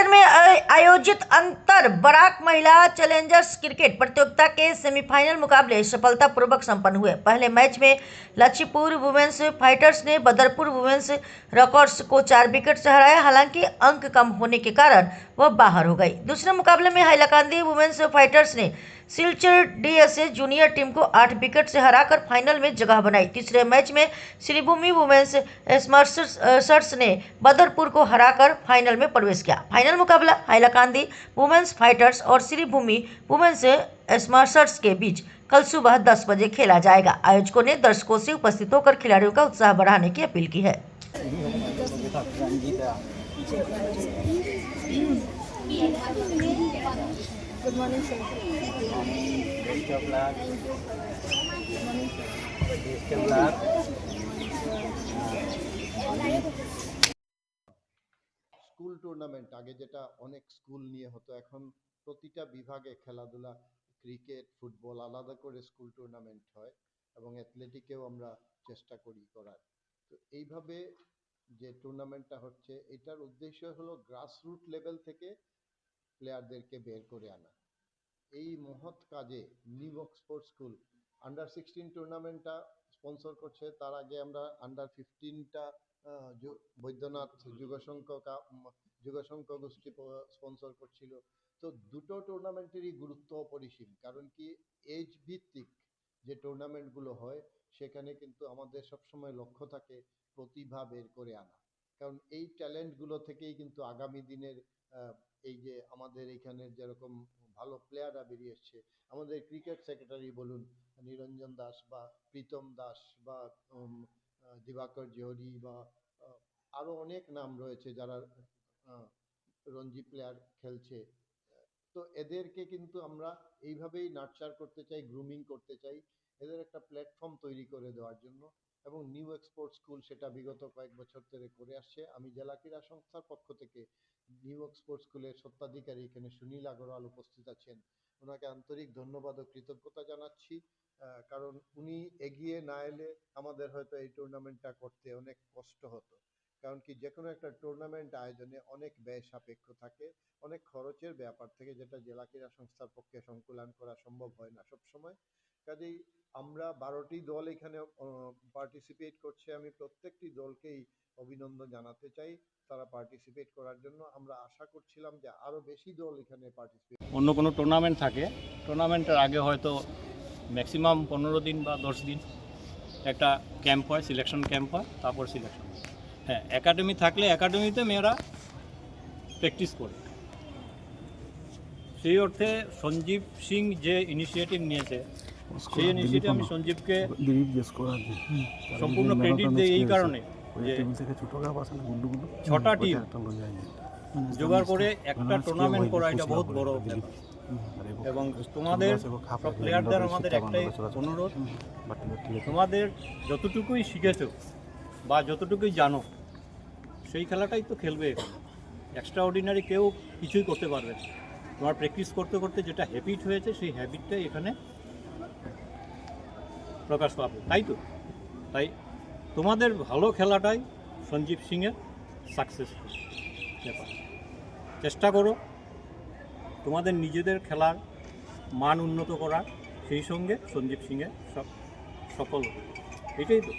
परिसर में आयोजित अंतर बराक महिला चैलेंजर्स क्रिकेट प्रतियोगिता के सेमीफाइनल मुकाबले सफलतापूर्वक संपन्न हुए। पहले मैच में लक्ष्मीपुर वुमेन्स फाइटर्स ने बदरपुर वुमेन्स रॉकर्स को 4 विकेट से हराया, हालांकि अंक कम होने के कारण वह बाहर हो गई। दूसरे मुकाबले में हाइलाकांदी वुमेन्स फाइटर्स ने सिलचर डीएसए जूनियर टीम को 8 विकेट से हराकर फाइनल में जगह बनाई। तीसरे मैच में श्रीभूमि वुमेन्स स्मर्शर्स ने बदरपुर को हराकर फाइनल में प्रवेश किया। फाइनल मुकाबला हाइलाकांदी वुमेन्स फाइटर्स और श्रीभूमि वुमेन्स स्मर्शर्स के बीच कल सुबह 10 बजे खेला जाएगा। आयोजकों ने दर्शकों से उपस्थित होकर खिलाड़ियों का उत्साह बढ़ाने की अपील की है। Good morning, sir. Best of luck. Good morning, sir. Best of luck. School tournament আগে যেটা অনেক স্কুল নিয়ে হতো, এখন প্রতিটা বিভাগে খেলাধুলা, ক্রিকেট, ফুটবল আলাদা করে স্কুল টুর্নামেন্ট হয় এবং অ্যাথলেটিকেও আমরা চেষ্টা করি করার। তো এইভাবে যে টুর্নামেন্টটা হচ্ছে, এটার উদ্দেশ্য হলো গ্রাসরুট লেভেল থেকে প্লেয়ারদেরকে বের করে আনা। এই মহৎ কাজে নিউইয়র্ক স্পোর্টস স্কুল আন্ডার 16 টুর্নামেন্টটা স্পন্সর করছে। তার আগে আমরা আন্ডার 15টা বৈদ্যনাথ যুগসংঘ গোষ্ঠী স্পন্সর করছিল। তো দুটো টুর্নামেন্টেরই গুরুত্ব অপরিসীম, কারণ কি এজ ভিত্তিক যে টুর্নামেন্টগুলো হয় সেখানে কিন্তু আমাদের সবসময় লক্ষ্য থাকে প্রতিভা বের করে আনা, কারণ এই ট্যালেন্টগুলো থেকেই কিন্তু আগামী দিনের এই যে আমাদের এখানে যেরকম ভালো প্লেয়াররা বেরিয়ে এসছে, আমাদের ক্রিকেট সেক্রেটারি বলুন নিরঞ্জন দাস বা প্রীতম দাস বা দিবাকর জোহরি বা আরো অনেক নাম রয়েছে যারা রঞ্জি প্লেয়ার খেলছে। তো এদেরকে কিন্তু আমরা এইভাবেই নার্চার করতে চাই, গ্রুমিং করতে চাই, এদের একটা প্ল্যাটফর্ম তৈরি করে দেওয়ার জন্য। এবং নিউইয়র্ক স্পোর্টস স্কুল সেটা বিগত কয়েক বছর ধরে করে আসছে। আমি জেলা ক্রীড়া সংস্থার পক্ষ থেকে নিউইয়র্ক স্পোর্টস স্কুলের স্বত্বাধিকারী এখানে সুনীল আগরওয়াল উপস্থিত আছেন, ওনাকে আন্তরিক ধন্যবাদ ও কৃতজ্ঞতা জানাচ্ছি, কারণ উনি এগিয়ে না এলে আমাদের হয়তো এই টুর্নামেন্টটা করতে অনেক কষ্ট হতো। কারণ কি যে কোনো একটা টুর্নামেন্ট আয়োজনে অনেক ব্যয় সাপেক্ষ থাকে, অনেক খরচের ব্যাপার থেকে, যেটা জেলা ক্রীড়া সংস্থার পক্ষে সংকুলান করা সম্ভব হয় না সবসময়। কাজেই আমরা 12টি দল এখানে পার্টিসিপেট করছে। আমি প্রত্যেকটি দলকেই অভিনন্দন জানাতে চাই তারা পার্টিসিপেট করার জন্য। আমরা আশা করছিলাম যে আরও বেশি দল এখানে পার্টিসিপেট। অন্য কোনো টুর্নামেন্ট থাকে, টুর্নামেন্টের আগে হয়তো ম্যাক্সিমাম 15 দিন বা 10 দিন একটা ক্যাম্প হয়, সিলেকশন ক্যাম্প হয়, তারপর সিলেকশন। হ্যাঁ, একাডেমি থাকলে একাডেমিতে মেয়েরা প্র্যাকটিস করে। সেই অর্থে সঞ্জীব সিং যে ইনিশিয়েটিভ নিয়েছে, সেই ইনিশিয়েটিভ আমি সঞ্জীবকে সম্পূর্ণ ক্রেডিট দিই এই কারণে যে 6টা টিম জোগাড় করে একটা টুর্নামেন্ট করা এটা বহুত বড় ব্যাপার। এবং তোমাদের সব প্লেয়ারদের আমাদের একটাই অনুরোধ, তোমাদের যতটুকুই শিখেছো বা যতটুকুই জানো সেই খেলাটাই তো খেলবে এখানে। এক্সট্রা অর্ডিনারি কেউ কিছুই করতে পারবে না। তোমার প্র্যাকটিস করতে করতে যেটা হ্যাবিট হয়েছে সেই হ্যাবিটটাই এখানে প্রকাশ পাবে, তাই তো? তাই তোমাদের ভালো খেলাটাই সঞ্জীব সিংয়ের সাকসেসফুল ব্যাপার। চেষ্টা করো তোমাদের নিজেদের খেলার মান উন্নত করার, সেই সঙ্গে সঞ্জীব সিংয়ের সফল হবে। এটাই তো,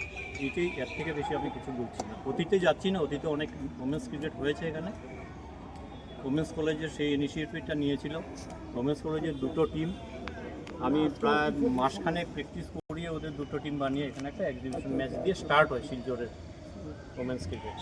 এটাই, এর থেকে বেশি আমি কিছু বলছি না। অতীতে যাচ্ছি না, অতীতে অনেক ওমেন্স ক্রিকেট হয়েছে এখানে। ওমেন্স কলেজের সেই ইনিশিয়েটিভটা নিয়েছিল ওমেন্স কলেজের 2টো টিম। আমি প্রায় মাসখানেক প্র্যাকটিস করিয়ে ওদের 2টো টিম বানিয়ে এখানে একটা এক্সিবিশন ম্যাচ দিয়ে স্টার্ট হয় শিলচরের ওমেন্স ক্রিকেট।